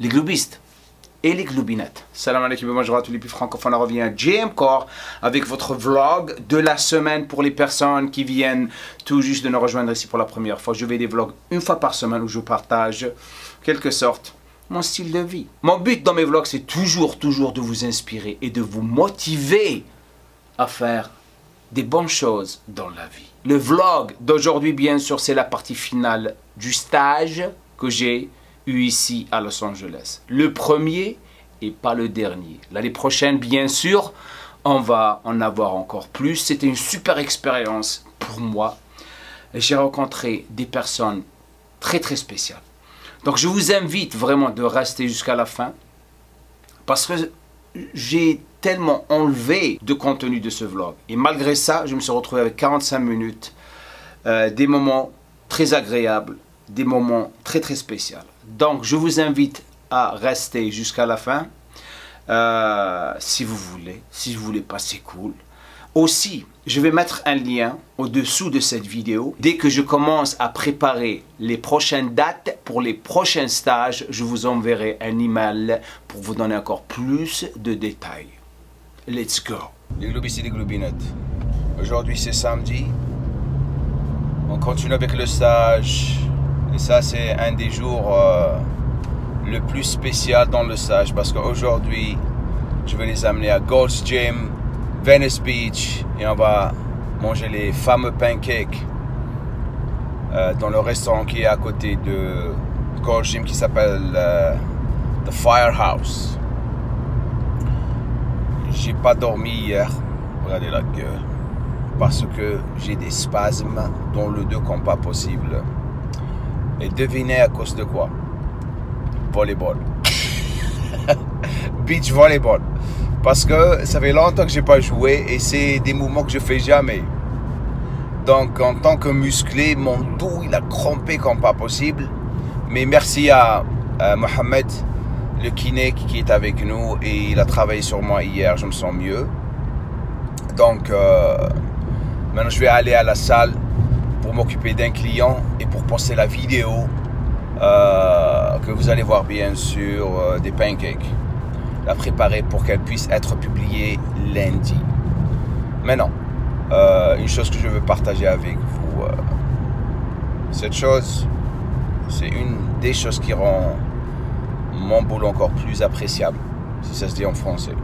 les globistes et les globinettes. Salam alaikum et bonjour à tous les plus francophones. On revient à JM Core avec votre vlog de la semaine pour les personnes qui viennent tout juste de nous rejoindre ici pour la première fois. Je fais des vlogs une fois par semaine où je partage quelque sorte mon style de vie. Mon but dans mes vlogs, c'est toujours de vous inspirer et de vous motiver à faire des bonnes choses dans la vie. Le vlog d'aujourd'hui, bien sûr, c'est la partie finale du stage que j'ai eu ici à Los Angeles. Le premier et pas le dernier. L'année prochaine, bien sûr, on va en avoir encore plus. C'était une super expérience pour moi. J'ai rencontré des personnes très spéciales. Donc je vous invite vraiment de rester jusqu'à la fin parce que j'ai tellement enlevé de contenu de ce vlog. Et malgré ça, je me suis retrouvé avec 45 minutes, des moments très agréables, des moments très spéciaux. Donc je vous invite à rester jusqu'à la fin si vous voulez. Si vous voulez pas, c'est cool. Aussi, je vais mettre un lien au-dessous de cette vidéo. Dès que je commence à préparer les prochaines dates pour les prochains stages, je vous enverrai un email pour vous donner encore plus de détails. Let's go. Les globistes et les globinettes. Aujourd'hui, c'est samedi. On continue avec le stage. Et ça, c'est un des jours le plus spécial dans le stage. Parce qu'aujourd'hui, je vais les amener à Gold's Gym, Venice Beach, et on va manger les fameux pancakes dans le restaurant qui est à côté de Gold's Gym qui s'appelle The Firehouse. J'ai pas dormi hier, regardez la gueule, parce que j'ai des spasmes dans le dos comme pas possible. Et devinez à cause de quoi? Volleyball. Beach volleyball. Parce que ça fait longtemps que j'ai pas joué et c'est des mouvements que je fais jamais. Donc en tant que musclé, mon dos il a crampé comme pas possible. Mais merci à Mohamed, le kiné qui est avec nous, et il a travaillé sur moi hier, je me sens mieux. Donc maintenant je vais aller à la salle pour m'occuper d'un client et pour poster la vidéo que vous allez voir bien sûr des pancakes. La préparer pour qu'elle puisse être publiée lundi. Maintenant, une chose que je veux partager avec vous, cette chose, c'est une des choses qui rend mon boulot encore plus appréciable, si ça se dit en français.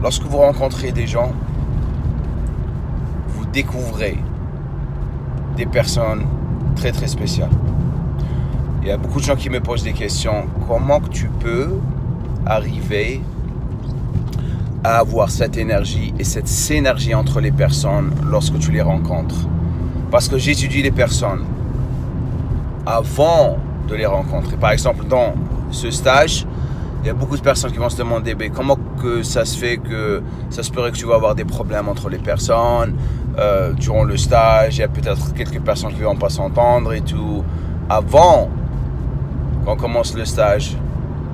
Lorsque vous rencontrez des gens, vous découvrez des personnes très spéciales. Il y a beaucoup de gens qui me posent des questions. Comment que tu peux arriver à avoir cette énergie et cette synergie entre les personnes lorsque tu les rencontres? Parce que j'étudie les personnes avant de les rencontrer. Par exemple, dans ce stage, il y a beaucoup de personnes qui vont se demander comment que ça se fait que ça se pourrait que tu vas avoir des problèmes entre les personnes durant le stage. Il y a peut-être quelques personnes qui ne vont pas s'entendre et tout. Avant qu'on commence le stage,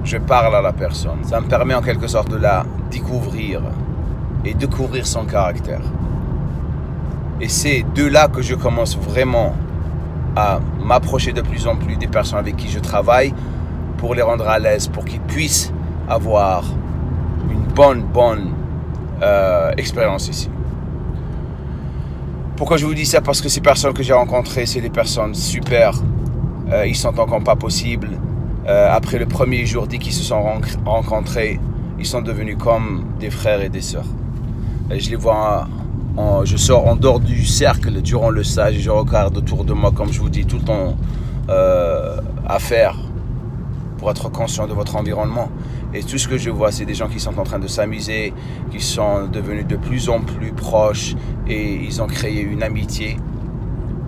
je parle à la personne. Ça me permet en quelque sorte de la découvrir et découvrir son caractère. Et c'est de là que je commence vraiment à m'approcher de plus en plus des personnes avec qui je travaille pour les rendre à l'aise, pour qu'ils puissent avoir une bonne expérience ici. Pourquoi je vous dis ça? Parce que ces personnes que j'ai rencontrées, c'est des personnes super. Ils s'entendent comme pas possible. Après le premier jour, dès qu'ils se sont rencontrés, ils sont devenus comme des frères et des sœurs. Et je les vois, je sors en dehors du cercle durant le stage et je regarde autour de moi, comme je vous dis, tout le temps à faire pour être conscient de votre environnement. Et tout ce que je vois, c'est des gens qui sont en train de s'amuser, qui sont devenus de plus en plus proches et ils ont créé une amitié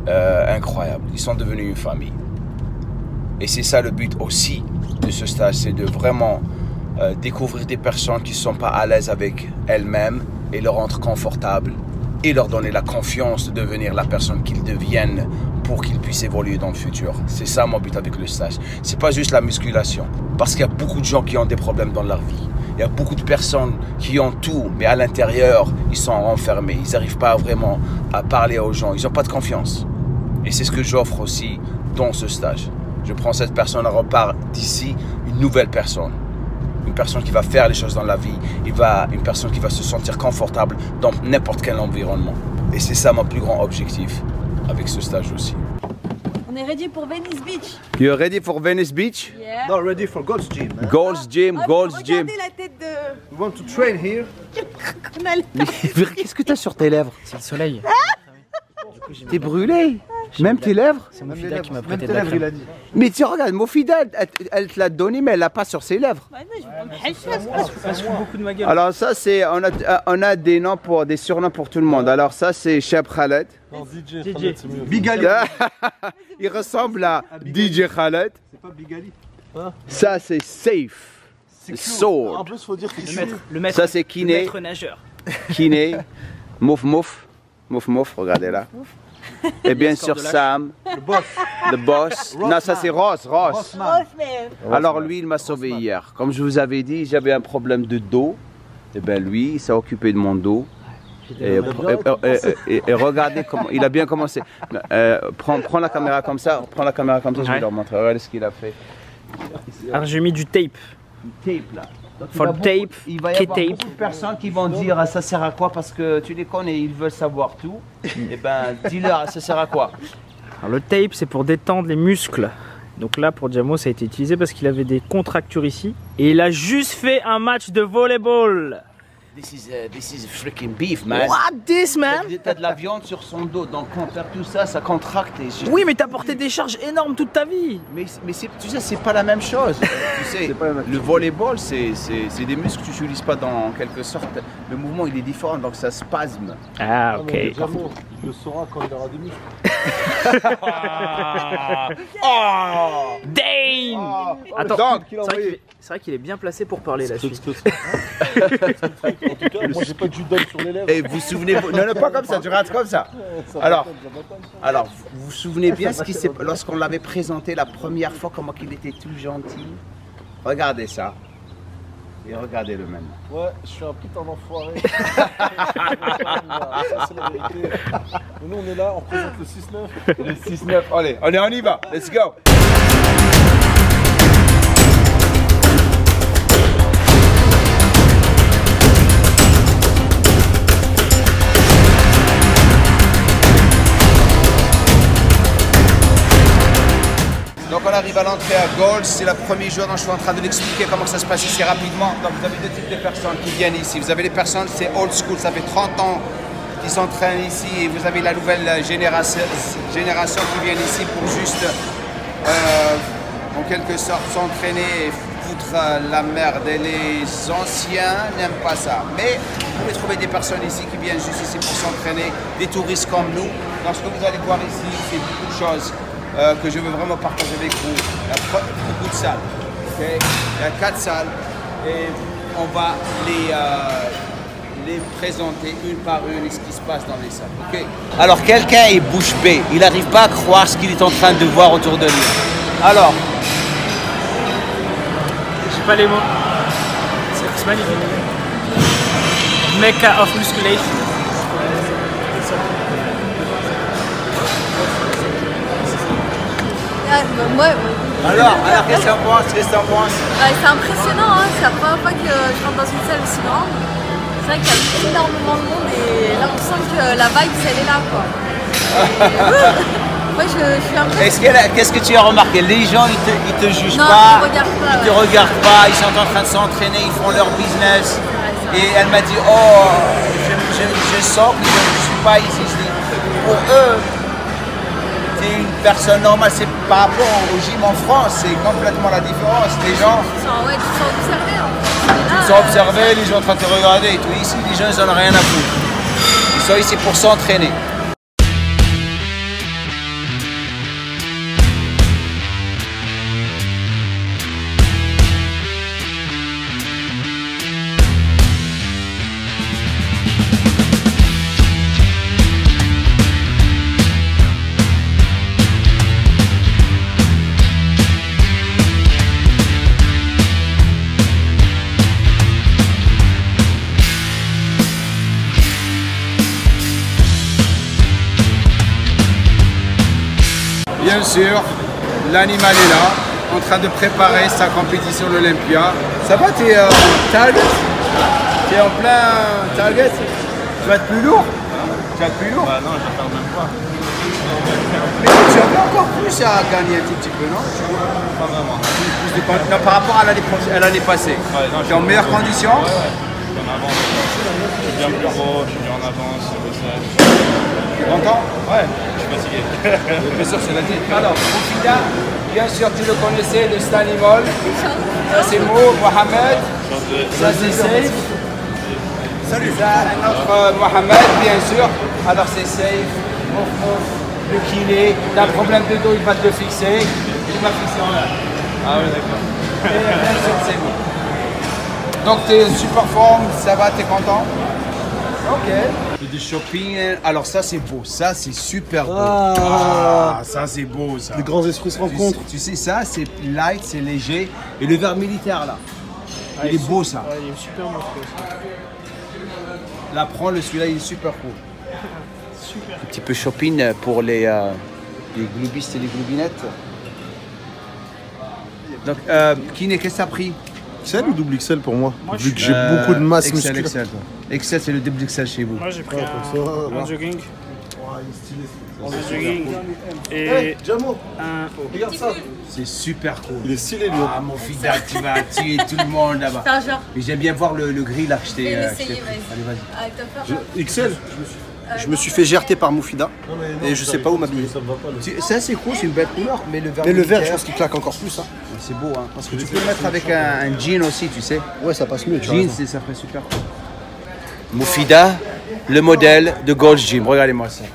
incroyable. Ils sont devenus une famille. Et c'est ça le but aussi de ce stage, c'est de vraiment découvrir des personnes qui ne sont pas à l'aise avec elles-mêmes et leur rendre confortables et leur donner la confiance de devenir la personne qu'ils deviennent pour qu'ils puissent évoluer dans le futur. C'est ça mon but avec le stage. C'est pas juste la musculation, parce qu'il y a beaucoup de gens qui ont des problèmes dans leur vie. Il y a beaucoup de personnes qui ont tout, mais à l'intérieur, ils sont enfermés. Ils n'arrivent pas vraiment à parler aux gens. Ils n'ont pas de confiance. Et c'est ce que j'offre aussi dans ce stage. Je prends cette personne, elle repart d'ici une nouvelle personne. Une personne qui va faire les choses dans la vie. Une personne qui va se sentir confortable dans n'importe quel environnement. Et c'est ça mon plus grand objectif avec ce stage aussi. On est ready pour Venice Beach. You're ready for Venice Beach? Yeah. Not ready for Gold's Gym. Man. Gold's Gym, Gold's Gym. Regardez la tête de... We want to train here. Qu'est-ce que t'as sur tes lèvres? C'est le soleil. T'es brûlé? Même tes lèvres? C'est mon fidèle qui m'a prêté Même de la tes lèvres, il crème. a dit. Mais tu regardes, Mofida, elle te l'a donné, mais elle l'a pas sur ses lèvres. Bah non, je vais pas me hacher. Ça se fout beaucoup de ma gueule. Alors ça c'est, on a des noms des surnoms pour tout le monde. Alors ça c'est Cheb Khaled. Non, DJ. DJ. c'est mieux. Big Ali. Il ressemble à DJ Khaled. C'est pas Big Ali. Ça c'est Safe. C'est Sword. En plus, faut dire qu'il Le maître, Ça c'est le Kiné. maître nageur. Kiné. Mouf Mouf. Mouf Mouf, regardez là. Et bien sûr de lâche. Sam, le boss. le boss. Non ça c'est Ross. Rossman. Alors lui il m'a sauvé hier. Comme je vous avais dit, j'avais un problème de dos. Et bien lui, il s'est occupé de mon dos. Et regardez comment il a bien commencé. Prends la caméra comme ça, je vais Ouais. leur montrer. Regardez ce qu'il a fait. Alors j'ai mis du tape. Tape là. Donc, For tape, il va y key avoir tape. beaucoup de personnes qui vont dire ah, ça sert à quoi parce que tu les connais, ils veulent savoir tout. Et ben dis-leur ça sert à quoi. Alors le tape c'est pour détendre les muscles. Donc là pour Djamo ça a été utilisé parce qu'il avait des contractures ici. Et il a juste fait un match de volleyball. This is freaking beef man. What this man? T'as de la viande sur son dos, donc quand faire tout ça, ça contracte. Oui mais t'as porté des charges énormes toute ta vie. Mais tu sais, c'est pas la même chose. Tu sais, le volleyball, c'est des muscles que tu n'utilises pas dans quelque sorte. Le mouvement, il est différent, donc ça spasme. Ah ok. Jamo, tu le sauras quand il aura des muscles. Oh Dane. Attends, Donc, c'est vrai qu'il est bien placé pour parler là-dessus. En tout cas, moi j'ai pas de judon sur les lèvres. et vous souvenez-vous... Non, non, pas comme ça, tu rates comme ça. Alors, vous vous souvenez bien ce qui s'est... Lorsqu'on l'avait présenté la première fois, comment il était tout gentil. Regardez ça. Et regardez-le maintenant. Ouais, je suis un putain d'enfoiré. Ça, c'est la vérité. Mais nous, on est là, on présente le 6-9. Le 6-9, allez, on y va. Let's go. Donc on arrive à l'entrée à Gold, c'est le premier jour, donc je suis en train de l'expliquer comment ça se passe ici rapidement. Donc vous avez deux types de personnes qui viennent ici. Vous avez les personnes, c'est old school, ça fait 30 ans qu'ils s'entraînent ici et vous avez la nouvelle génération qui vient ici pour juste, en quelque sorte, s'entraîner et foutre la merde. Et les anciens n'aiment pas ça. Mais vous pouvez trouver des personnes ici qui viennent juste ici pour s'entraîner, des touristes comme nous. Donc ce que vous allez voir ici, c'est beaucoup de choses que je veux vraiment partager avec vous. Il y a beaucoup de salles. Okay? Il y a 4 salles et on va les présenter une par une et ce qui se passe dans les salles. Okay? Alors quelqu'un est bouche bée, il n'arrive pas à croire ce qu'il est en train de voir autour de lui. Alors, J'ai pas les mots. C'est magnifique. Mecca of musculation. Moi, alors qu'est-ce que t'en penses? c'est impressionnant, hein. C'est la première fois que je rentre dans une salle aussi grande. C'est vrai qu'il y a énormément de monde et là on sent que la vibe elle est là quoi. Moi je suis impressionnée. Qu'est-ce que tu as remarqué? Les gens ils te jugent Non, pas, ils regardent pas, ils te ouais. regardent pas, ils sont en train de s'entraîner, ils font leur business. Et elle m'a dit oh je sens que je ne suis pas ici. Je dis, pour eux, t'es une personne normale, c'est par rapport au gym en France, c'est complètement la différence. Les gens Ouais, tu te sens observé. Hein. sont observés, les gens sont en train de te regarder et tout. Ici, les gens ils en ont rien à foutre. Ils sont ici pour s'entraîner. Bien sûr, l'animal est là, en train de préparer sa compétition l'Olympia. Ça va, t'es target? T'es en plein target? Tu vas être plus lourd? Tu vas être plus lourd? Bah non, je vais faire le même poids. Mais tu as encore plus à gagner un tout petit peu, non? Pas vraiment. Non, par rapport à l'année passée. Ouais, non, tu es en meilleure condition? Ouais, ouais. Je suis en avance. Je suis bien plus gros, je suis bien en avance, c'est Content? Ouais, je suis fatigué. Bien sûr, c'est la tête. Alors, Mofida, bien sûr, tu le connaissais, le Stanimol. Ça, c'est Mohamed. Ça, c'est Safe. Salut. Ça, notre Mohamed, bien sûr. Alors, c'est Safe. Le kiné. T'as un problème de dos, il va te le fixer. Il m'a fixé en l'air. Ah oui, d'accord. Bien sûr, c'est bon. Donc, tu es en super forme, ça va, tu es content? Ok. Du shopping, alors ça c'est beau, ça c'est super beau. Ah, ça c'est beau ça. Les grands esprits se rencontrent. Tu sais ça c'est light, c'est léger. Et le verre militaire là, il est beau ça. Ouais, il est super beau aussi. Là prends le celui-là, il est super cool. Super. Un petit peu shopping pour les gloubistes et les gloubinettes. Donc, Kiné, qu'est-ce que ça a pris? XL ou double XL pour moi? Moi, Vu que j'ai beaucoup de masse musculaire. XL, toi. XL, c'est le double XL chez vous. Moi j'ai pris ça, un jogging. Un jogging. Hey, Et Jamo, un. regarde ça. C'est super cool. Il est stylé lui. Ah, mon fidèle, tu vas tuer tout le monde là-bas. C'est un genre. Mais j'aime bien voir le gris là que je t'ai Je vais que je l'essayer, t'ai pris. vas-y. Allez, vas-y. Ah, t'as peur? XL. Je me suis fait gerter par Moufida et je sais pas où m'habiller. Ça me va pas le. Ça, c'est cool, c'est une belle couleur, mais le vert, Mais le vert, je pense qu'il claque encore plus. Hein. c'est beau, hein. Parce que tu peux le mettre avec un jean aussi, tu sais. Ouais, ça passe mieux. Tu Jean, vois. ça fait super cool. Moufida, le modèle de Gold's Gym. Regardez-moi ça.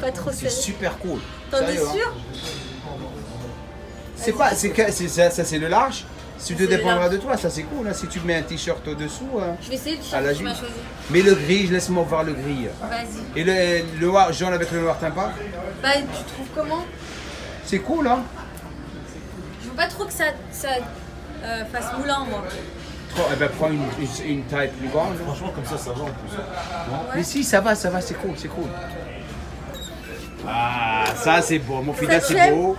Pas trop C'est sérieux. super cool. T'en es Sérieux, hein. sûr? C'est pas, ça c'est le large. Si tu C'est le dépendra large. de toi, ça c'est cool. Hein. Si tu mets un t-shirt au-dessous, Je vais essayer le À la t-shirt que tu jean. m'as choisi. mais le gris, laisse-moi voir le gris. Vas-y. Et le noir, jaune avec le noir, t'aimes pas? Bah, tu trouves comment? C'est cool, hein? Je veux pas trop que ça fasse moulin, moi. Eh ben, prends une taille plus grande. hein. Franchement, comme ça va en plus. Mais si, ça va, c'est cool, c'est cool. Ah, ça c'est beau. Mon fidèle, Ça c'est t'aime beau.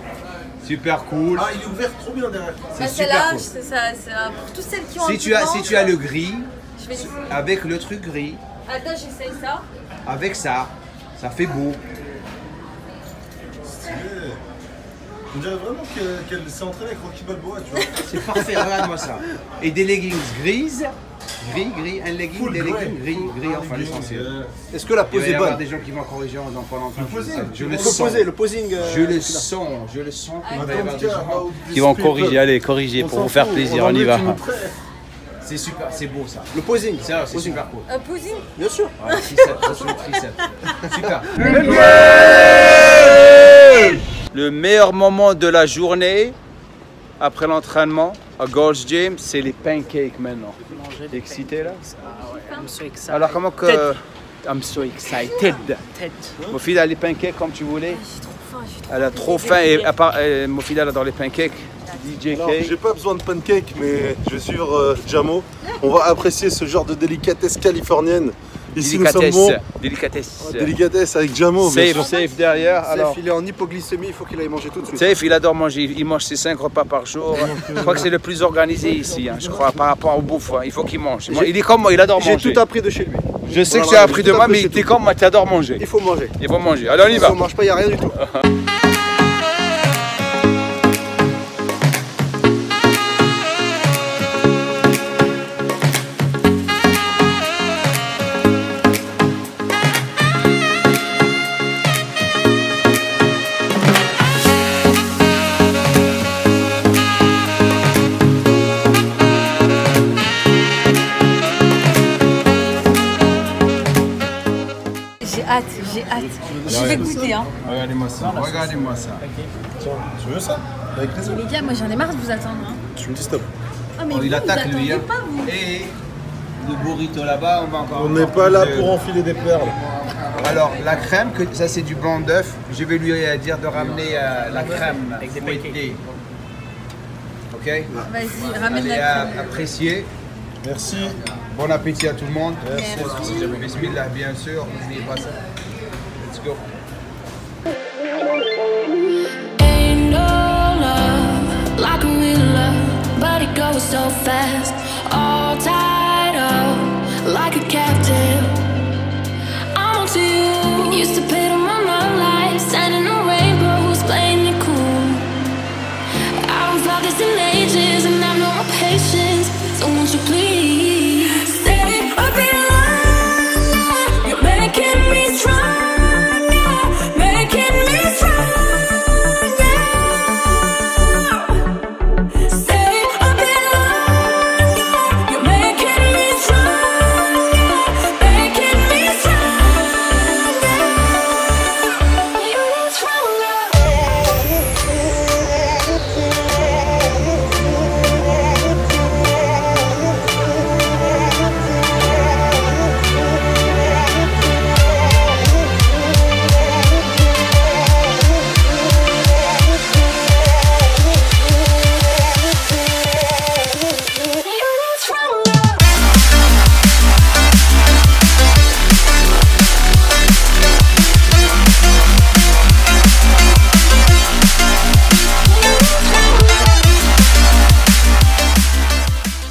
Super cool. Ah, il est ouvert trop bien derrière. C'est Bah, super celle-là, cool. c'est ça, pour toutes celles qui ont un Si petit tu as, ventre, si tu as le gris, je vais essayer. avec le truc gris, Attends, j'essaye ça. avec ça, ça fait beau. On dirait vraiment qu'elle s'est entraînée avec Rocky Balboa, tu vois. C'est parfait, regarde-moi ça. Et des leggings grises, gris, un legging, Full des grey. leggings gris, enfin l'essentiel. Est-ce que la Il pose va y est avoir bonne? des gens qui vont corriger en pendant longtemps. Je le Le sens. posé, le posing. Je le Moufida. sens, je le sens qu'il Ah, va y avoir des gens Qui qui vont corriger. Allez, corriger pour vous faire plaisir, on y va. C'est super, c'est beau ça. Le posing. C'est super cool. Posing. Bien sûr. Ouais, tricep, ça, c'est le tricep. Super. Le meilleur moment de la journée après l'entraînement à Gold's Gym, c'est les pancakes maintenant. T'es excité là? I'm so excited. Alors comment que... I'm so excited. Mofida a les pancakes comme tu voulais. J'ai trop faim, j'ai trop Elle a trop faim et à part, Mofida elle adore les pancakes. DJ Alors, K. j'ai pas besoin de pancake, mais je vais suivre Jamo. On va apprécier ce genre de délicatesse californienne. Ici, nous sommes bons. Délicatesse. Délicatesse avec Jamo. bien sûr. Safe derrière. Alors, Safe, il est en hypoglycémie, il faut qu'il aille manger tout de suite. Safe, il adore manger. Il mange ses 5 repas par jour. Je crois que c'est le plus organisé ici, hein, je crois, par rapport au bouffe. Hein. Il faut qu'il mange. Il est comme moi, il adore J'ai manger. tout appris de chez lui. Je sais que tu Voilà, as appris j'ai de tout moi, appris mais chez t'es toi. comme moi, tu adores manger. Il faut manger. Il faut manger. Allez, on y Si va. on mange pas, il n'y a rien du tout. J'ai hâte, j'ai hâte. Je vais goûter, hein. Regardez-moi ça. Regardez-moi ça. Tiens, tu veux ça? Avec plaisir. Les gars, moi j'en ai marre de vous attendre. Hein. Tu me dis stop. Ah, mais Oh, vous, il attaque vous lui. attendez Hein. pas, vous. Et le burrito là-bas, on va encore. On n'est pas là pour enfiler des perles. Alors, la crème, ça c'est du blanc d'œuf. Je vais lui dire de ramener la crème avec des pancakes. Ok? Vas-y, ramène Allez, la crème. appréciez. Merci. Bon appétit à tout le monde. Merci. Bismillah, bien sûr. N'oubliez pas ça. Let's go. Ain't no so fast, all tied up like a captive. I'm on to you. Used to pay them on my life, standing on rainbows, playing it cool. I haven't felt this in ages, and I've no more patience. So won't you please stay a bit longer? You're making me stronger, making me stronger.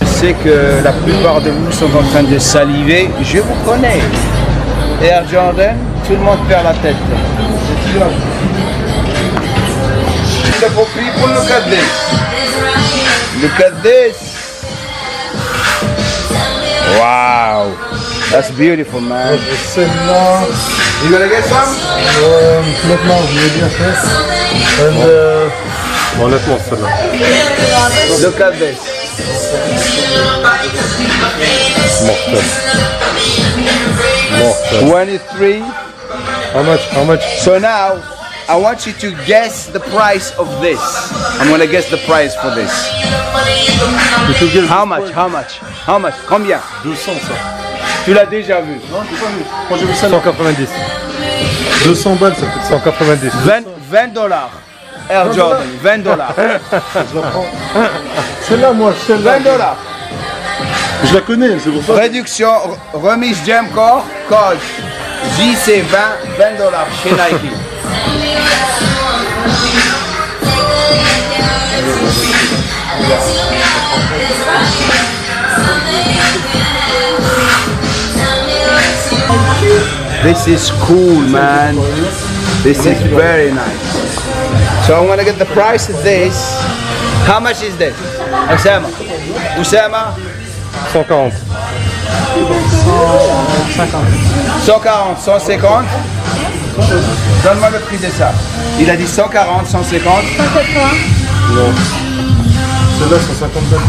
Je sais que la plupart de vous sont en train de saliver. Je vous connais. Air Jordan, tout le monde perd la tête. Beautiful people, look at this. Look at this. Wow. That's beautiful, man. Celle-là. You gonna get some? Maintenant, je l'ai bien fait. Honnêtement, celle-là. Look at this. Mortel. Mortel. 23. How much? How much? So now, I want you to guess the price of this. I'm gonna guess the price for this. How much? How much? How much? Combien? 200 ça. Tu l'as déjà vu? Non, je l'ai pas vu. Moi j'ai vu ça 190. 200 balles ça coûte 190. 20 dollars. Air Jordan, 20 dollars. Je la prends. Celle-là, moi, celle-là. 20 dollars. Je la connais, c'est pour ça. Réduction, remise Jamcore, code JC20, 20 dollars chez Nike. This is cool, man. This is very nice. So I'm gonna get the price of this. How much is this? Oussama? Oussama? 140. 140, 150. Donne-moi le prix de ça. Il a dit 140, 150. 180. Non. Celle-là, 150 balles.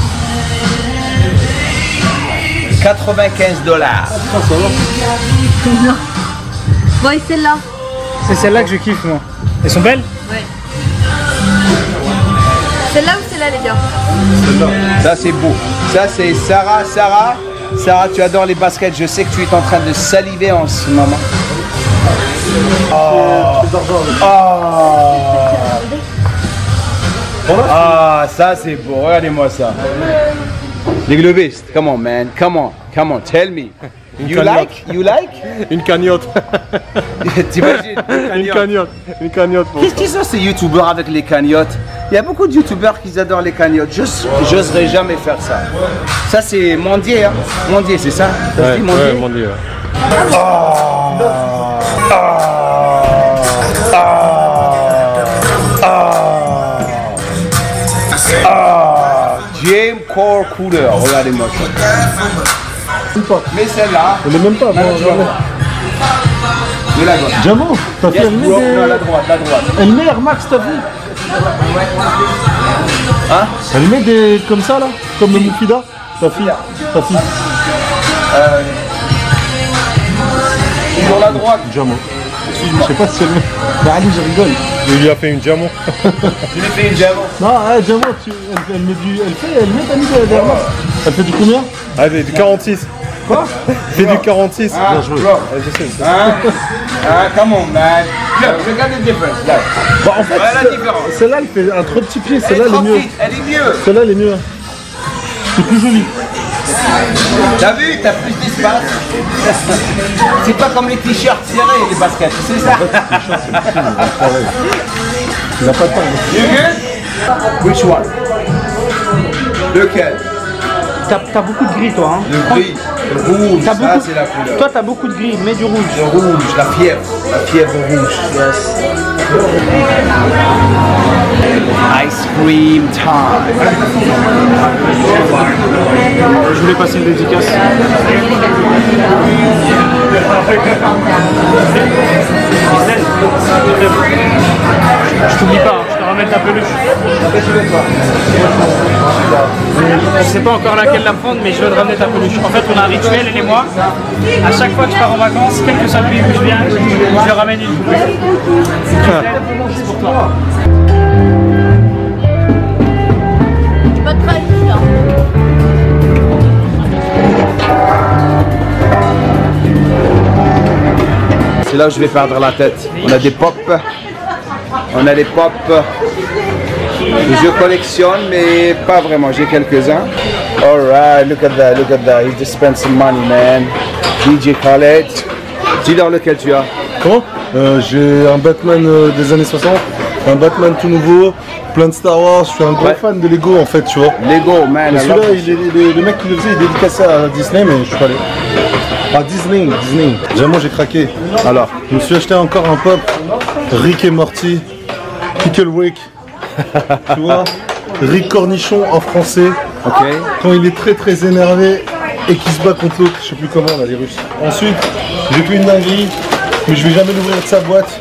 95 dollars. Combien? Bon, et celle-là? C'est celle-là que je kiffe, moi. Elles sont belles? Ouais. Celle-là ou celle-là, les gars? Ça c'est beau. Ça c'est Sarah. Sarah, tu adores les baskets. Je sais que tu es en train de saliver en ce moment. Ah, ça c'est beau. Regardez-moi ça. Les globistes. Come on, man. Come on. Tell me. You like? Une cagnotte. T'imagines? Une cagnotte. Qu'est-ce qu'ils sont ces youtubeurs avec les cagnottes? Il y a beaucoup de youtubeurs qui adorent les cagnottes. J'oserais jamais faire ça. Ça c'est Mondier, hein? Mondier, c'est ça? Ça se dit Mondier? Ouais, Mondier. Jamcore Cooler, regardez-moi ça. Mais celle-là, Elle est même pas. de la gauche. Jamo, t'as fait Yes, elle met bro. des... Non, la droite. Elle met Air Max, t'as vu? Hein? Elle met des... comme ça là? Comme le Mufida? Ta fille. Toujours la droite. Jamo. Je sais pas si elle met... Bah allez, je rigole. Il lui a fait une Jamo. Tu lui fais une Jamo. Non, Jamo, elle met du... Elle met t'as mis de Air Max. Elle fait du combien? Ah, elle fait du 46. Quoi? Elle fait du 46. Ah, Bien joué. bro. Je sais. Come on, man. Look, regarde la différence. Là. Bah, en fait, Voilà la différence. celle-là, elle fait un trop petit pied. Elle Celle-là, est elle est trop mieux. petite, elle est mieux. Celle-là, elle est mieux. C'est plus joli. T'as vu, t'as plus d'espace. C'est pas comme les t-shirts serrés, les baskets, c'est ça? Il n'a pas de temps. You good? Which one? Lequel? T'as beaucoup de gris, toi. Hein. Le gris, le rouge, ça c'est la couleur. Toi, t'as beaucoup de gris, mets du rouge. Le rouge, la fièvre rouge. Yes. Ice cream time. Je voulais passer une dédicace. Je t'oublie pas, je te ramène ta peluche. Je sais pas encore laquelle la prendre, mais je veux te ramener ta peluche. En fait, on a un rituel, elle et moi. À chaque fois que je pars en vacances, quel que soit le pays où je viens, je ramène une poupée. C'est pour toi. Pas de trahir. C'est là où je vais perdre la tête. On a des pop. On a les pop que je collectionne, mais pas vraiment. J'ai quelques-uns. Alright, look at that, look at that. He just spent some money, man. DJ Khaled. Dis-leur lequel tu as. Comment J'ai un Batman des années 60, un Batman tout nouveau, plein de Star Wars. Je suis un gros fan de Lego en fait, tu vois. Lego, man. Celui-là, le mec qui le faisait, il dédicaçait à Disney, mais je suis pas allé. Ah, Disney. Jamais j'ai craqué. Alors, je me suis acheté encore un pop, Rick et Morty, Pickle Rick. Tu vois, Rick Cornichon en français. Ok. Quand il est très énervé et qu'il se bat contre l'autre, je sais plus comment là, les Russes. Ensuite, j'ai fait une dinguerie, mais je vais jamais l'ouvrir de sa boîte.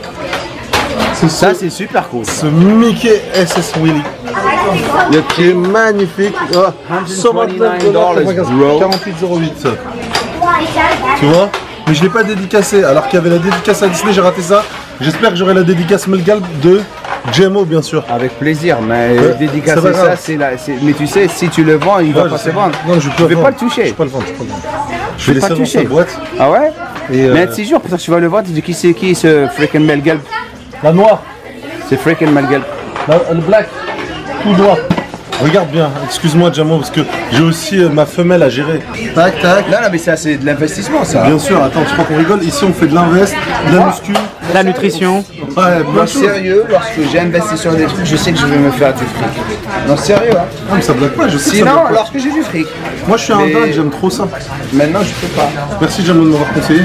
Ça, c'est super cool. Ce Mickey SS Willy. Qui est magnifique. Oh, $129, 48,08. Tu vois? Mais je l'ai pas dédicacé, alors qu'il y avait la dédicace à Disney, j'ai raté ça. J'espère que j'aurai la dédicace Melgal de GMO, bien sûr. Avec plaisir, mais dédicacer ça, c'est la. Mais tu sais, si tu le vends, il va pas se vendre. Non, je vais pas le toucher. Je vais pas le vendre. Je vais laisser dans sa boîte. Ah ouais? Et mais un sûr, peut-être que tu vas le vendre. Tu dis qui c'est qui ce freaking Melgal? La noire. C'est freaking Melgal. Le black. Tout noir. Regarde bien, excuse-moi Jamo, parce que j'ai aussi ma femelle à gérer. Tac, tac. Non, mais ça, c'est de l'investissement, ça. Bien sûr, attends, tu crois qu'on rigole? Ici, on fait de l'invest, de la muscu. La nutrition. Ouais, Non, sérieux, lorsque j'ai investi sur des trucs, je sais que je vais me faire du fric. Non, sérieux, hein. Non, mais ça bloque pas, je sais. Sinon, lorsque j'ai du fric. Moi, je suis un dingue, j'aime trop ça. Maintenant, je peux pas. Merci Jamo de m'avoir conseillé.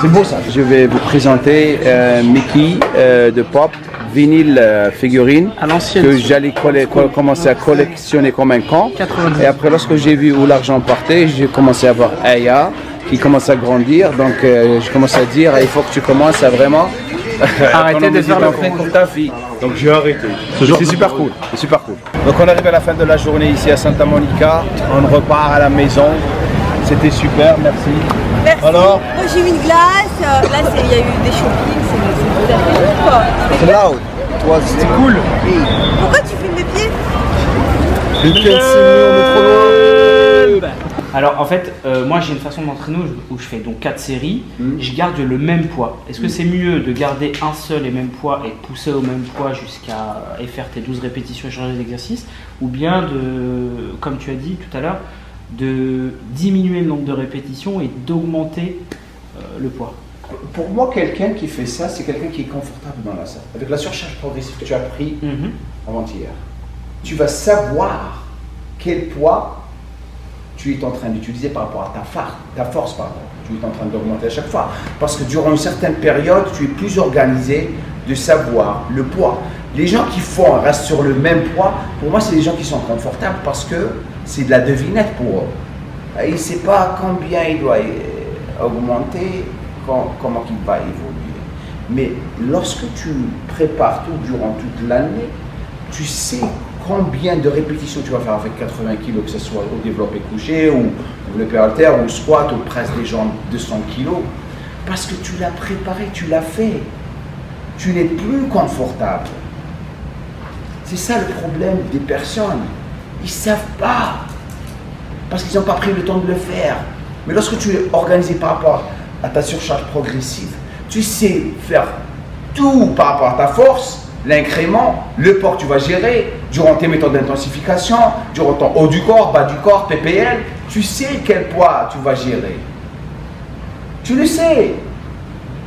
C'est beau ça. Je vais vous présenter Mickey de Pop. Vinyle figurine à l'ancienne que j'allais commencer à collectionner comme un con. 90. Et après, lorsque j'ai vu où l'argent partait, j'ai commencé à voir Aya qui commence à grandir. Donc, je commence à dire il faut que tu commences à vraiment arrêter de faire le con pour ta fille. Donc, j'ai arrêté. C'est super cool. C'est super cool. Donc, on arrive à la fin de la journée ici à Santa Monica. On repart à la maison. C'était super. Merci. Merci. Alors moi j'ai eu une glace, là il y a eu des shopping, c'est super quoi. C'est loud. Toi, c'était cool. Pourquoi tu filmes mes pieds? Alors en fait, moi j'ai une façon d'entraîner où je fais donc 4 séries, je garde le même poids. Est-ce que c'est mieux de garder un seul et même poids et de pousser au même poids jusqu'à et faire tes 12 répétitions et changer d'exercice, ou bien de, comme tu as dit tout à l'heure, de diminuer le nombre de répétitions et d'augmenter le poids? Pour moi, quelqu'un qui fait ça, c'est quelqu'un qui est confortable dans la salle. Avec la surcharge progressive que tu as pris avant-hier, tu vas savoir quel poids tu es en train d'utiliser par rapport à ta force, pardon. Tu es en train d'augmenter à chaque fois. Parce que durant une certaine période, tu es plus organisé de savoir le poids. Les gens qui restent sur le même poids, pour moi, c'est les gens qui sont confortables parce que c'est de la devinette pour eux. Il ne sait pas combien il doit augmenter, comment il va évoluer. Mais lorsque tu prépares tout durant toute l'année, tu sais combien de répétitions tu vas faire avec 80 kg, que ce soit au développé couché, ou développé haltère, ou squat, ou presse des jambes de 100 kg. Parce que tu l'as préparé, tu l'as fait. Tu n'es plus confortable. C'est ça le problème des personnes. Ils ne savent pas. Parce qu'ils n'ont pas pris le temps de le faire. Mais lorsque tu es organisé par rapport à ta surcharge progressive, tu sais faire tout par rapport à ta force, l'incrément, le poids que tu vas gérer, durant tes méthodes d'intensification, durant ton haut du corps, bas du corps, PPL, tu sais quel poids tu vas gérer. Tu le sais.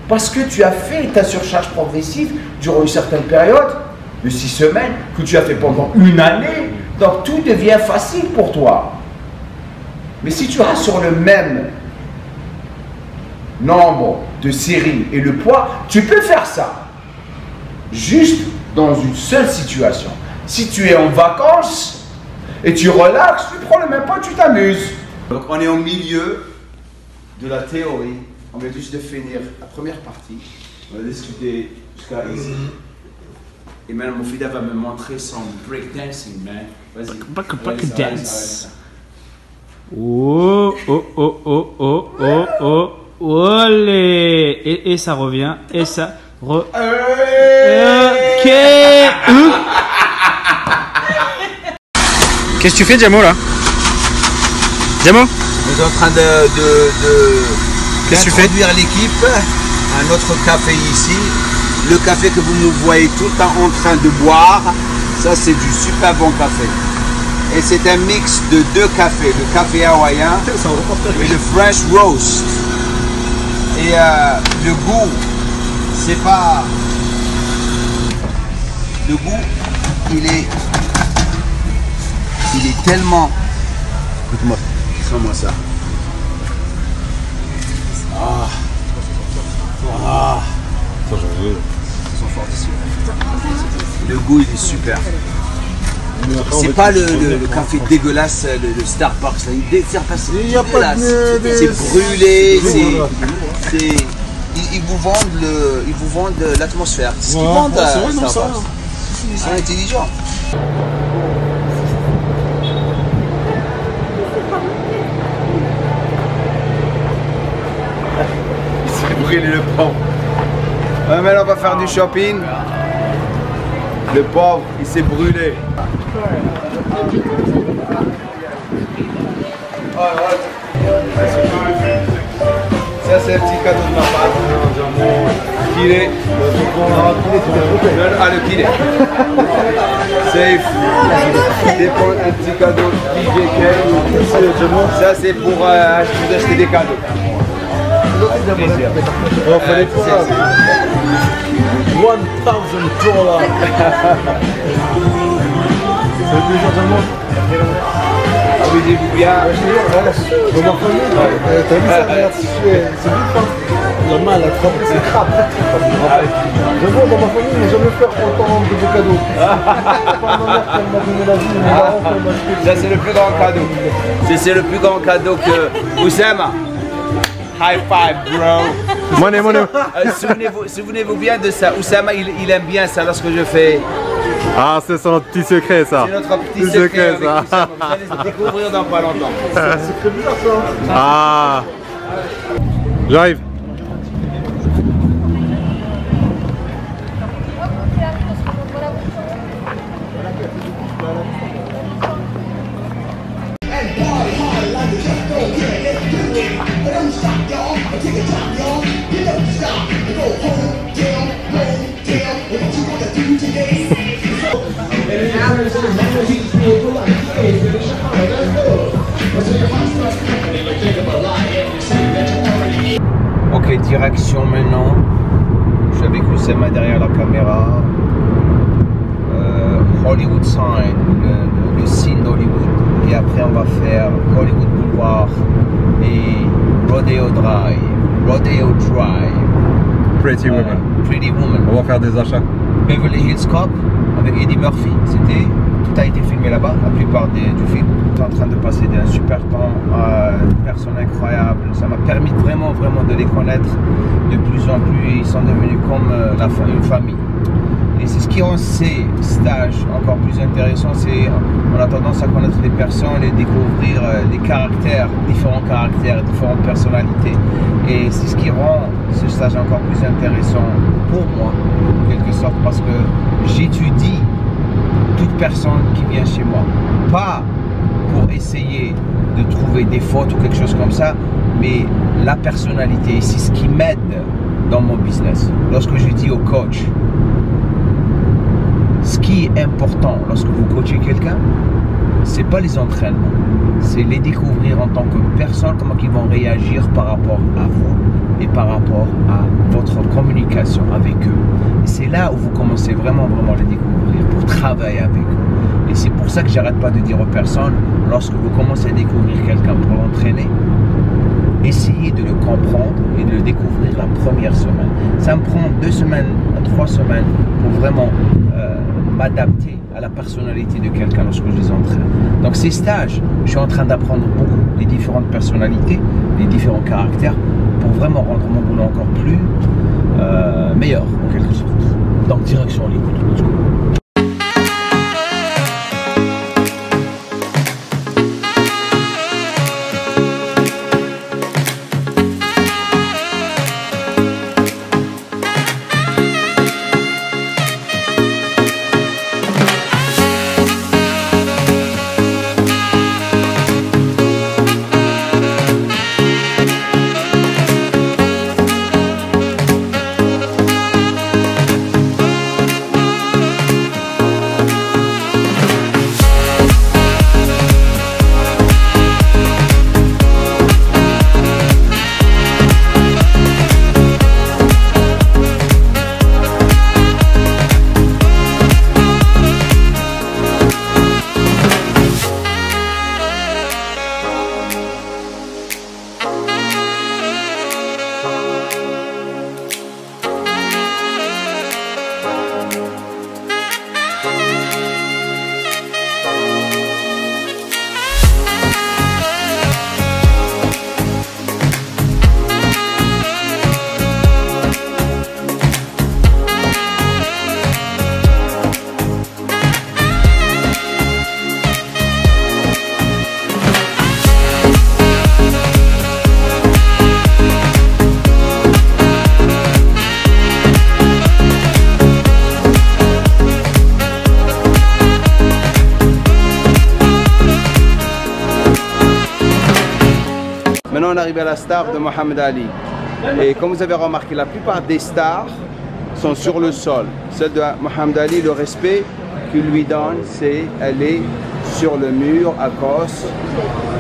Parce que tu as fait ta surcharge progressive durant une certaine période, de 6 semaines, que tu as fait pendant une année, donc tout devient facile pour toi. Mais si tu restes sur le même nombre de séries et le poids, tu peux faire ça. Juste dans une seule situation. Si tu es en vacances et tu relaxes, tu prends le même poids, tu t'amuses. Donc on est au milieu de la théorie. On vient juste de finir la première partie. On va discuter jusqu'à ici. Et maintenant, Moufida va me montrer son breakdancing, man. Vas-y. Back dance. Oh, oh, oh, oh, oh, oh, oh. Olé. Et ça revient. Et ça Ok. Qu'est-ce que tu fais, Jamo, là? Jamo? Je suis en train d'introduire l'équipe à notre café ici. Le café que vous me voyez tout le temps en train de boire, ça c'est du super bon café. Et c'est un mix de deux cafés, le café hawaïen et le French roast. Et le goût, c'est pas... Le goût, il est tellement... Écoute-moi, sens-moi ça. Ils sont forts ici. Le goût, il est super. C'est pas le café dégueulasse, le Starbucks. Là. C'est dégueulasse. C'est brûlé. Ils vous vendent l'atmosphère. C'est ce qu'ils vendent à Starbucks. Ils sont intelligents. Il s'est brûlé le pauvre. Maintenant on va faire du shopping. Le pauvre, il s'est brûlé. Ça c'est un petit cadeau de ma part. Kile. Ah le kile. Safe. C'est pour un petit cadeau DJK. Ça c'est pour vous acheter des cadeaux. Plaisir. Oh, fallait que ça. $1,000. C'est plaisir, Jamo. Amusez-vous bien. Dans ma famille, t'as vu ça, regarde, c'est vite, hein. La main, elle a trempé, c'est crap. J'avoue, dans ma famille, ils n'ont jamais fait autant de beaux cadeaux. Pas ma mère qui m'a donné la vie, mais mes parents qui m'ont acheté. Ça c'est le plus grand cadeau. C'est le plus grand cadeau que Oussama. High five, bro. Money. Souvenez-vous bien de ça. Oussama, il aime bien ça lorsque je fais. Ah, c'est son petit secret, ça. C'est notre petit secret avec Oussama. Vous allez le découvrir dans pas longtemps. C'est très bizarre, ça. Ah. J'arrive. Ok, direction maintenant. Je suis avec Oussama derrière la caméra. Hollywood Sign, le signe d'Hollywood. Et après on va faire Hollywood Boulevard et Rodeo Drive. Pretty Woman. Pretty Woman. On va faire des achats. Beverly Hills Cop avec Eddie Murphy. Tout a été filmé là-bas, la plupart du film. Je suis en train de passer un super temps, une personne incroyable. Ça m'a permis vraiment de les connaître de plus en plus. Ils sont devenus comme une famille. Et c'est ce qui rend ces stages encore plus intéressants, c'est on a tendance à connaître les personnes et découvrir les caractères, différentes personnalités. Et c'est ce qui rend ce stage encore plus intéressant pour moi, en quelque sorte, parce que j'étudie toute personne qui vient chez moi. Pas pour essayer de trouver des fautes ou quelque chose comme ça, mais la personnalité. Et c'est ce qui m'aide dans mon business. Lorsque je dis au coach, ce qui est important lorsque vous coachez quelqu'un, c'est pas les entraînements, c'est les découvrir en tant que personne, comment ils vont réagir par rapport à vous et par rapport à votre communication avec eux. C'est là où vous commencez vraiment à les découvrir pour travailler avec eux. Et c'est pour ça que j'arrête pas de dire aux personnes, lorsque vous commencez à découvrir quelqu'un pour l'entraîner, essayez de le comprendre et de le découvrir la première semaine. Ça me prend 2 semaines, 3 semaines pour vraiment m'adapter à la personnalité de quelqu'un lorsque je les entraîne. Donc ces stages, je suis en train d'apprendre beaucoup les différentes personnalités, les différents caractères pour vraiment rendre mon boulot encore plus meilleur en quelque sorte. Donc direction l'écoute. Let's go. Maintenant on arrive à la star de Mohamed Ali. Et comme vous avez remarqué, la plupart des stars sont sur le sol. Celle de Mohamed Ali, le respect qu'il lui donne, c'est elle est sur le mur à cause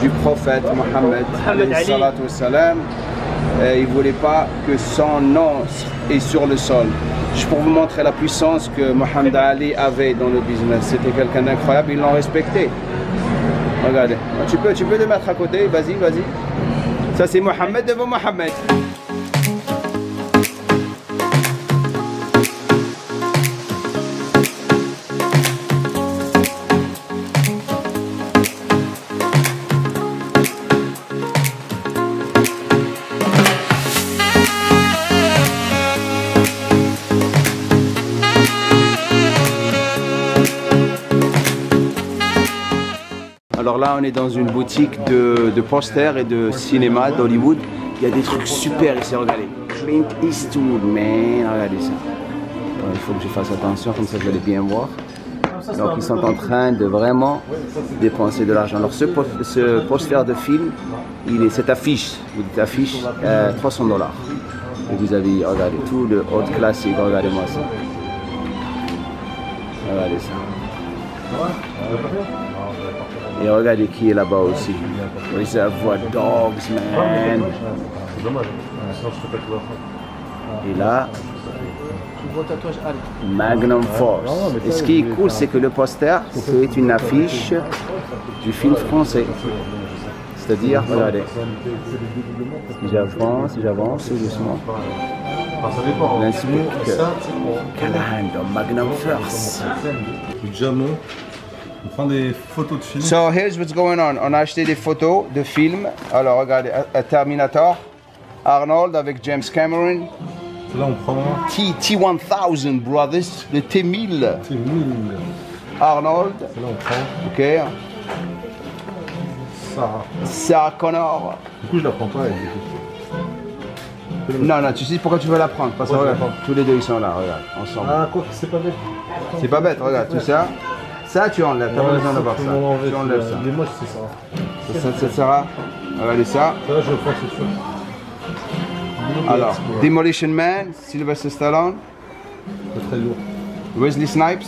du prophète Mohammed. Il ne voulait pas que son nom est sur le sol. Je pour vous montrer la puissance que Mohamed Ali avait dans le business. C'était quelqu'un d'incroyable, ils l'ont respecté. Regardez, tu peux le mettre à côté, vas-y, vas-y. Ça c'est Mohamed devant Mohamed. Alors là, on est dans une boutique de posters et de cinéma d'Hollywood. Il y a des trucs super ici, regardez. Clint Eastwood, man, regardez ça. Alors, il faut que je fasse attention, comme ça vous allez bien voir. Donc ils sont en train de vraiment dépenser de l'argent. Alors ce poster de film, cette affiche, $300. Et vous avez, regardez, tout le haut classique, regardez-moi ça. Regardez ça. Et regardez qui est là-bas aussi. Reservoir Dogs, man. Et là, Magnum Force. Et ce qui est cool, c'est que le poster, c'est une affiche du film français. C'est-à-dire, regardez. Si j'avance, doucement. L'inspecteur Callahan dans Magnum Force. On prend des photos de films. So here's what's going on. On a acheté des photos de films. Alors regardez, Terminator, Arnold avec James Cameron. Là on prend T-1000 brothers, le T-1000. Arnold. Là on prend. Ok. Sarah Connor. Du coup je la prends pas. Non, tu sais pourquoi tu veux la prendre. Parce que regarde, tous les deux ils sont là, regarde, ensemble. Ah quoi, c'est pas bête. C'est pas bête, regarde, tout ça. Ça, tu enlèves, t'as pas besoin d'avoir ça. Tu enlèves ça. Mais moi, c'est ça. Ça sera. Regardez ça. Ça, je le prends, c'est sûr. Alors, Demolition Man, Sylvester Stallone. C'est très lourd. Wesley Snipes,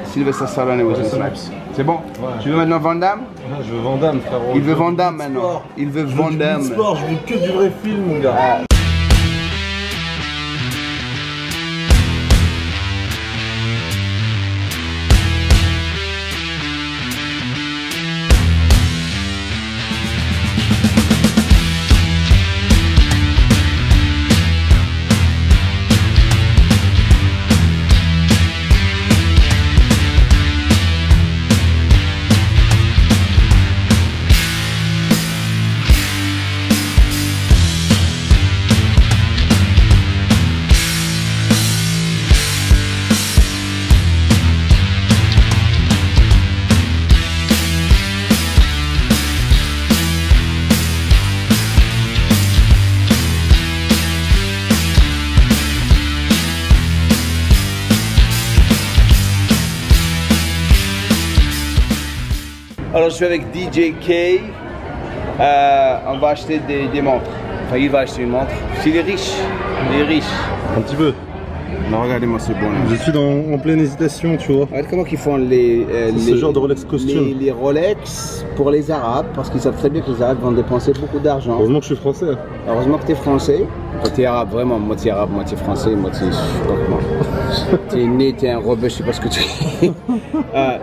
Sylvester Stallone et Wesley Snipes. C'est bon? Ouais. Tu veux maintenant Van Damme? Je veux Van Damme, frérot. Il veut Van Damme maintenant. Il veut Van Damme. Je veux que du vrai film, mon gars. Alors je suis avec DJ K. On va acheter des montres. Enfin, il va acheter une montre. Il est riche. Il est riche. Un petit peu. Non, regardez-moi ce bon. Je suis en pleine hésitation, tu vois. Regarde comment ils font les ce genre de Rolex costume. Les Rolex pour les Arabes, parce qu'ils savent très bien que les Arabes vont dépenser beaucoup d'argent. Heureusement que je suis français. Heureusement que tu es français. Toi, tu es arabe, vraiment, moitié arabe, moitié français, moitié. Je sais pas comment. Tu es né, tu es un rebeu, je sais pas ce que tu es.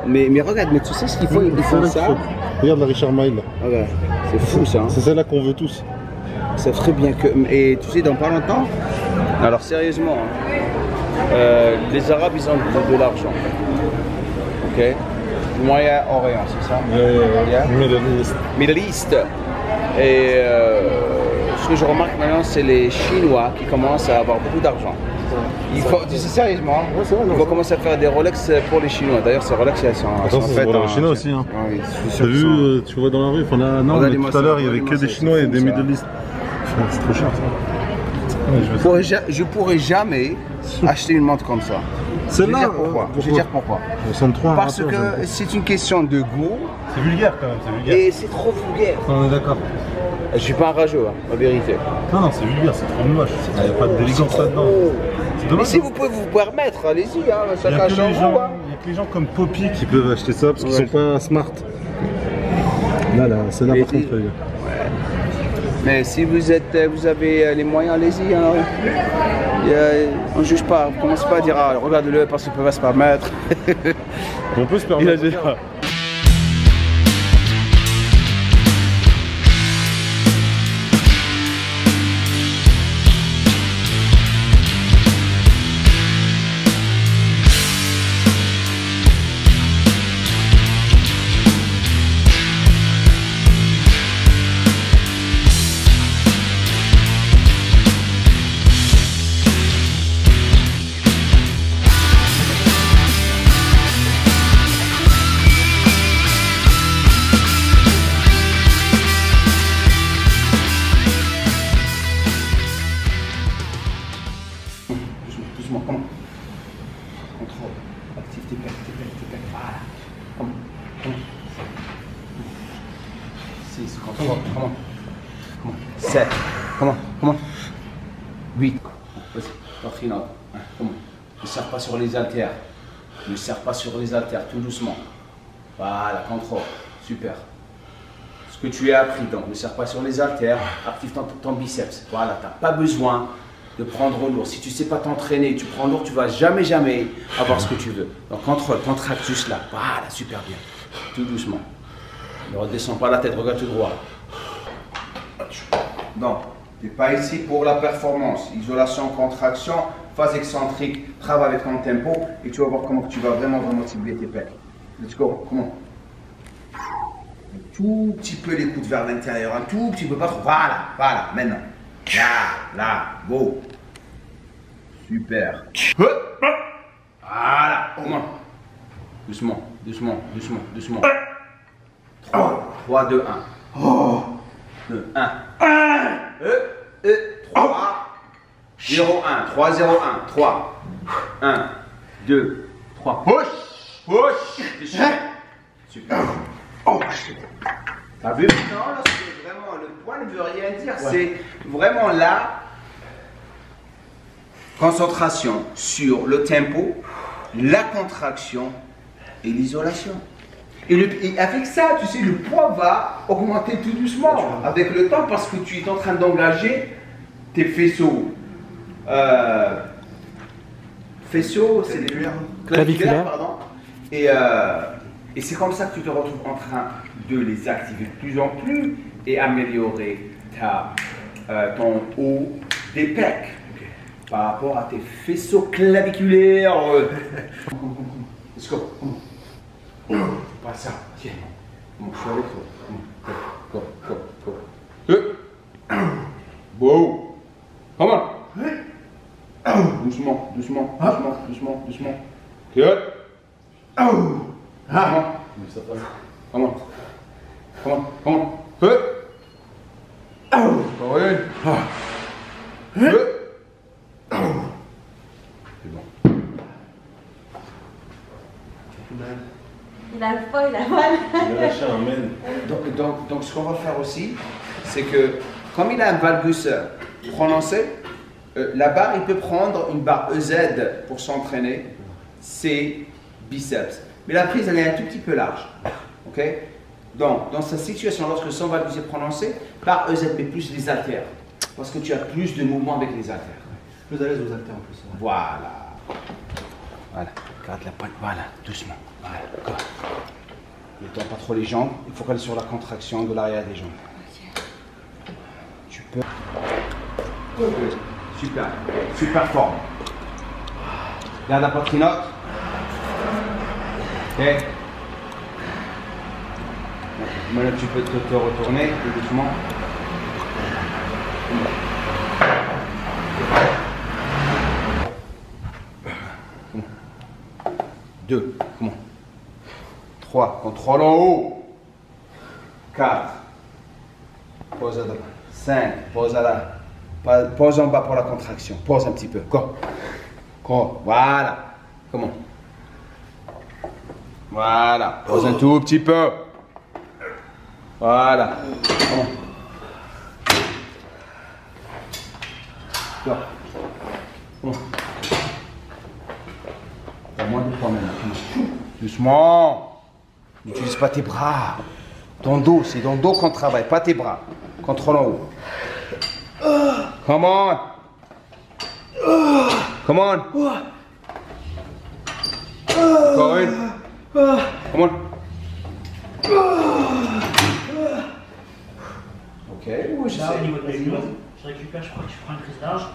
Mais regarde, mais tu sais ce qu'ils font? Ils font ça. Regarde la Richard Mille. Regarde, c'est fou ça. Hein. C'est celle-là qu'on veut tous. Ça ferait bien que. Et tu sais, dans pas longtemps. Alors, sérieusement, hein, les Arabes, ils ont de l'argent. Ok? Moyen-Orient, c'est ça? Middle East. Et ce que je remarque maintenant, c'est les Chinois qui commencent à avoir beaucoup d'argent. Tu sais sérieusement, ouais, vrai, ils vont commencer à faire des Rolex pour les Chinois. D'ailleurs, ces Rolex, elles sont en fait pour les Chinois aussi. Hein. Oui, t'as vu, tu vois dans la rue, non, mais tout à l'heure, il y avait que des Chinois et des Middle East. C'est trop cher ça. Je pourrais jamais acheter une montre comme ça. Celle-là, je vais dire pourquoi. 63, parce que c'est une question de goût. C'est vulgaire quand même, c'est vulgaire. Et c'est trop vulgaire. On est d'accord. Je suis pas un rageux, hein, en vérité. Non, c'est vulgaire, c'est trop moche. Il n'y a pas d'élégance là-dedans. Mais si vous pouvez vous permettre, allez-y, hein, ça cache en vous. Il n'y a que les gens comme Poppy qui peuvent acheter ça parce qu'ils sont pas smart. Là, c'est là par contre. Mais si vous avez les moyens, allez-y. Hein. On ne juge pas. On ne commence pas à dire regarde-le parce qu'il ne peut pas se permettre. On peut se permettre. Doucement, comment? Contrôle, active tes pecs, voilà. Comment? 6, contrôle, comment? 7, comment? 8, vas-y, t'entraînes, comment? Ne serre pas sur les haltères, tout doucement. Voilà, contrôle, super. Ce que tu as appris, donc ne serre pas sur les haltères, active ton biceps. Voilà, tu n'as pas besoin de prendre lourd. Si tu ne sais pas t'entraîner, tu prends lourd, tu ne vas jamais avoir ce que tu veux. Donc contrôle, contractus là. Voilà, super bien. Tout doucement. Ne redescends pas la tête, regarde tout droit. Non, tu n'es pas ici pour la performance. Isolation, contraction, phase excentrique, travaille avec ton tempo et tu vas voir comment tu vas vraiment cibler tes pecs. Let's go, comment? Un tout petit peu les coudes vers l'intérieur, un tout petit peu, pas trop. Voilà, maintenant. Là, go. Super. Voilà, comment? Doucement. 3, 2, 1. 2, 1. 3, 0, 1. 3, 0, 1. 3, 1, 2, 3. Push. Super. T'as vu? Non, là, c'est vraiment, le poids ne veut rien dire. C'est vraiment là, concentration sur le tempo, la contraction et l'isolation. Et avec ça, tu sais, le poids va augmenter tout doucement avec le temps parce que tu es en train d'engager tes faisceaux. Faisceaux, c'est les claviculaires, pardon. Et c'est comme ça que tu te retrouves en train de les activer de plus en plus et améliorer ton haut des pecs par rapport à tes faisceaux claviculaires. Let's go. Pas ça. Tiens. Bon, je suis avec toi. Go. Wow. Come on. Doucement. Good. Come on. Good. Go in. Good. C'est bon. Il a pas, il a mal. Il a lâché un men. Donc, ce qu'on va faire aussi, c'est que comme il a un valgus prononcé, la barre, il peut prendre une barre EZ pour s'entraîner, c'est biceps. Mais la prise, elle est un tout petit peu large. Ok? Donc, dans cette situation, lorsque son valgus est prononcé, barre EZ, mais plus les haltères. Parce que tu as plus de mouvement avec les haltères. Plus à l'aise aux haltères en plus. Voilà. Voilà. Garde la pointe. Voilà. Doucement. Voilà. D'accord. Ne tends pas trop les jambes. Il faut aller sur la contraction de l'arrière des jambes. Tu peux. Super. Super fort. Garde la poitrine haute. Ok. Maintenant, tu peux te retourner tout doucement. Deux, comment? 3, contrôle en haut. 4, pause à droite. 5, pause à la. Pause en bas pour la contraction. Pause un petit peu. Go. Go. Voilà. Comment? Voilà. Pause un tout petit peu. Voilà. Comment? Go. Comment? Moins de fois maintenant. Doucement. N'utilise pas tes bras. Ton dos, c'est ton dos qu'on travaille, pas tes bras. Contrôle en haut. Come on. Come on. Encore une. Come on. Ok. Oui, Là, au niveau de la genoux, je récupère, je prends une prise large.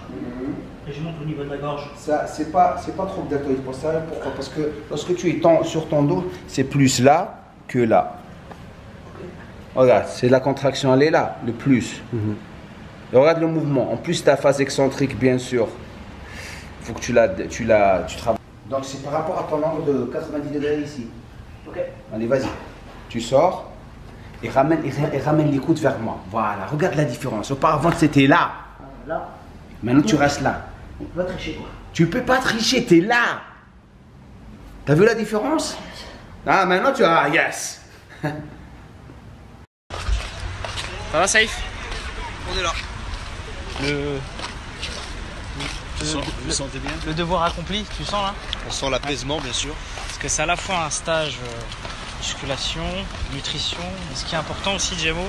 Et je monte au niveau de la gorge. Ça, c'est pas trop deltoïde pour ça. Pourquoi? Parce que lorsque tu es sur ton dos, c'est plus là que là. Regarde, c'est la contraction, elle est là, le plus. Et regarde le mouvement. En plus, ta phase excentrique, bien sûr. Il faut que tu travailles. Donc, c'est par rapport à ton angle de 90 degrés ici. Ok. Allez, vas-y. Tu sors et ramène les coudes vers moi. Voilà, regarde la différence. Auparavant, c'était là. Là. Maintenant, tu restes là. On va tricher quoi. Tu peux pas tricher, t'es là. T'as vu la différence? Ah, maintenant tu as... yes. Ça va, Saïf? On est là. Vous sentez bien? Le devoir accompli, tu sens là? On sent l'apaisement, bien sûr. Parce que c'est à la fois un stage musculation, nutrition, mais ce qui est important aussi, Djemo.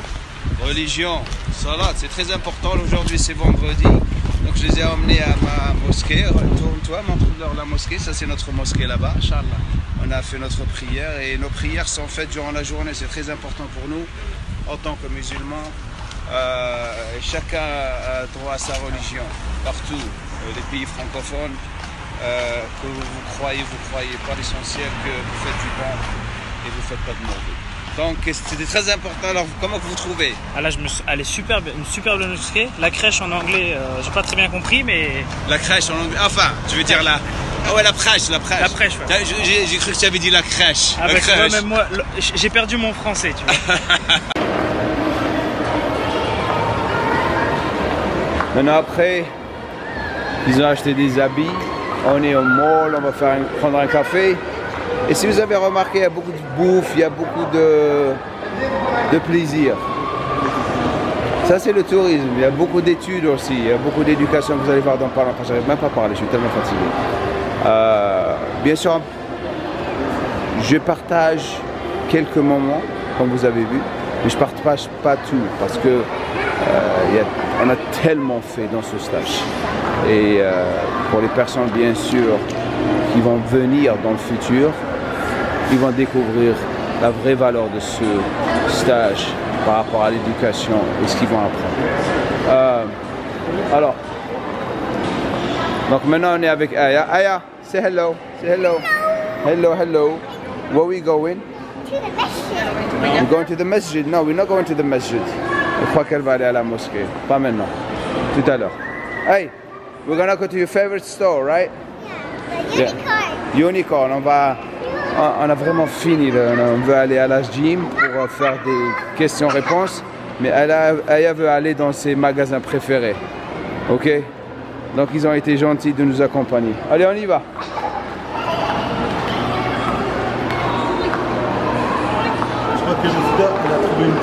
Religion, salade, c'est très important. Aujourd'hui, c'est vendredi. Donc, je les ai emmenés à ma mosquée. Tourne-toi, montre-leur la mosquée. Ça, c'est notre mosquée là-bas. Inch'Allah. On a fait notre prière et nos prières sont faites durant la journée. C'est très important pour nous en tant que musulmans. Chacun a droit à sa religion. Partout, les pays francophones, que vous croyez pas, l'essentiel que vous faites du bon et vous faites pas de mauvais. Donc c'était très important. Alors comment vous trouvez? Ah là, elle est superbe, une superbe mosquée. La crèche en anglais, j'ai pas très bien compris, mais. La crèche en anglais. Enfin, je veux dire là. Ah ouais, la prêche. La prêche, ouais. J'ai cru que tu avais dit la crèche. Ah la bah crèche. tu vois, même moi, j'ai perdu mon français, tu vois. Maintenant après, ils ont acheté des habits. On est au mall, on va prendre un café. Et si vous avez remarqué, il y a beaucoup de bouffe, il y a beaucoup de plaisir. Ça c'est le tourisme, il y a beaucoup d'études aussi, il y a beaucoup d'éducation que vous allez voir dans pas longtemps. J'arrive même pas à parler, je suis tellement fatigué. Bien sûr, je partage quelques moments, comme vous avez vu, mais je ne partage pas tout parce que on a tellement fait dans ce stage. Et pour les personnes bien sûr qui vont venir dans le futur, ils vont découvrir la vraie valeur de ce stage par rapport à l'éducation et ce qu'ils vont apprendre. Alors, donc maintenant on est avec Aya. Aya, say hello. Say hello. Hello, hello. Where are we going? To the masjid. We're going to the masjid. No, we're not going to the masjid. Je crois qu'elle va aller à la mosquée. Pas maintenant. Tout à l'heure. Hey, we're gonna go to your favorite store, right? Yeah, the unicorn. Unicorn. On a vraiment fini. On veut aller à la gym pour faire des questions-réponses. Mais Aya veut aller dans ses magasins préférés. Ok? Donc ils ont été gentils de nous accompagner. Allez, on y va.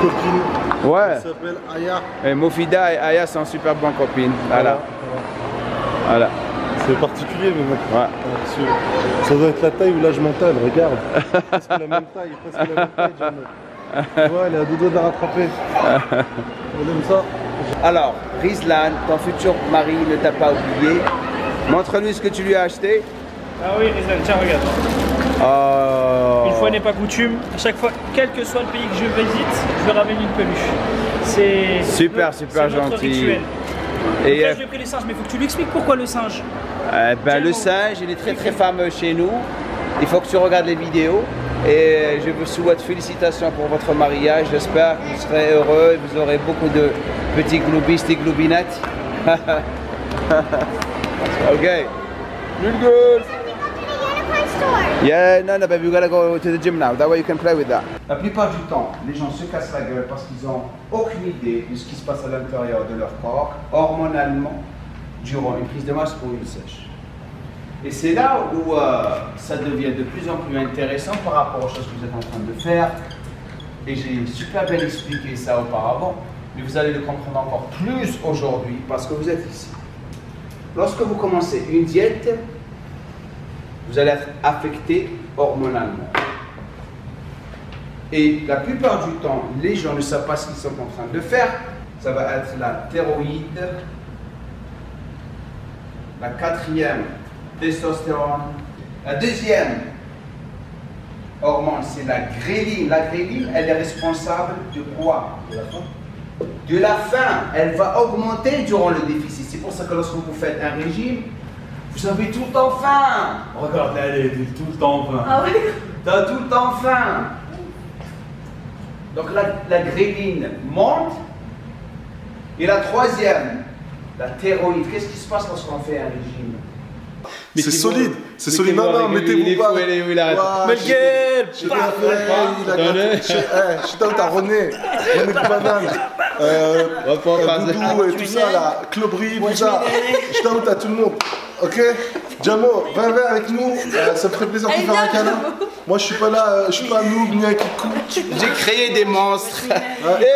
copine. Ouais. Elle s'appelle Aya. Et Mofida et Aya sont super bonnes copines. Voilà. Voilà. C'est particulier, mais bon. Ouais. Ça doit être la taille ou l'âge mental, regarde. Presque la même taille, presque la même taille, Jamo. Ouais, elle est à deux doigts de la rattraper. On aime ça. Alors, Rizlan, ton futur mari ne t'a pas oublié. Montre-lui ce que tu lui as acheté. Ah oui, Rizlan, tiens, regarde. Oh. Une fois n'est pas coutume, à chaque fois, quel que soit le pays que je visite, je lui ramène une peluche. C'est super notre gentil. rituel. Et Donc là, je lui ai pris les singes, mais il faut que tu lui expliques pourquoi le singe. le singe, il est très très fameux chez nous. Il faut que tu regardes les vidéos. Et je vous souhaite félicitations pour votre mariage. J'espère que vous serez heureux et vous aurez beaucoup de petits gloubistes et gloubinettes. Ok. You're good. Yeah, no, but we gotta go to the gym now. That way you can play with that. La plupart du temps, les gens se cassent la gueule parce qu'ils n'ont aucune idée de ce qui se passe à l'intérieur de leur corps, hormonalement, durant une prise de masse ou une sèche. Et c'est là où ça devient de plus en plus intéressant par rapport aux choses que vous êtes en train de faire. Et j'ai super bien expliqué ça auparavant, mais vous allez le comprendre encore plus aujourd'hui parce que vous êtes ici. Lorsque vous commencez une diète, vous allez être affecté hormonalement. Et la plupart du temps, les gens ne savent pas ce qu'ils sont en train de faire. Ça va être la thyroïde, la quatrième, testostérone. La deuxième hormone, c'est la gréline. La gréline, elle est responsable de quoi? De la faim. De la faim. Elle va augmenter durant le déficit. C'est pour ça que lorsque vous faites un régime, vous avez tout le temps faim. Regarde, elle est tout le temps faim. Ah ouais? T'as tout le temps faim. Donc la gréline monte. Et la troisième, la thyroïde. Qu'est-ce qui se passe lorsqu'on fait un régime? C'est solide, c'est solide. Non, non, mettez-vous pas. Il arrête. Mais quel shout out à René Banane, Doudou et tout ça là, Clobry, tout ça. Shout out à tout le monde. Ok, Jamo, viens avec nous, ça me ferait plaisir de te faire un câlin. Moi je suis pas là, je suis pas un noob ni un kikou. J'ai créé des monstres. Ouais.